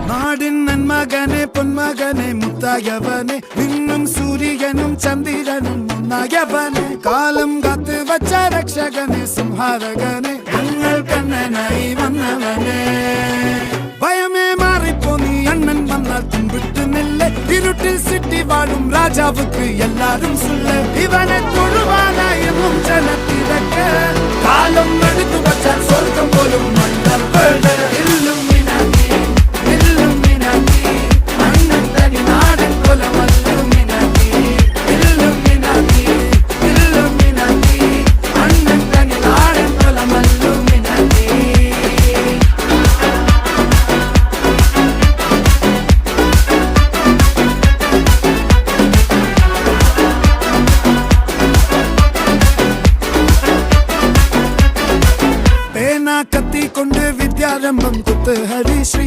നാടിൻ നന്മകനെ പൊന്മകനെ മുത്തായവനെ നിന്നും സൂര്യനും ചന്ദ്രനും ഒന്നായവനെ കാലം കാത്ത് വച്ച രക്ഷകനെ സംഹാരകനെ ഞങ്ങൾ കണ്ണനായി വന്നവനെ ഭയമേ മാറിപ്പോ നീ അണ്ണൻ വന്നാൽ തുമ്പിട്ട് നെല്ല് ഇരുട്ടിൽ സിറ്റി വാഴും രാജാവുക്ക് എല്ലാരും സുല്ല് ഇവനെ തൊഴുവാനായെന്നും ജനത്തിരക്ക് കാലം എടുത്തു വച്ചാൽ സ്വർഗം പോലും മണ്ണപ്പേട് കത്തിക്കൊണ്ട് വിദ്യാരംഭം കുത്ത് ഹരിശ്രീ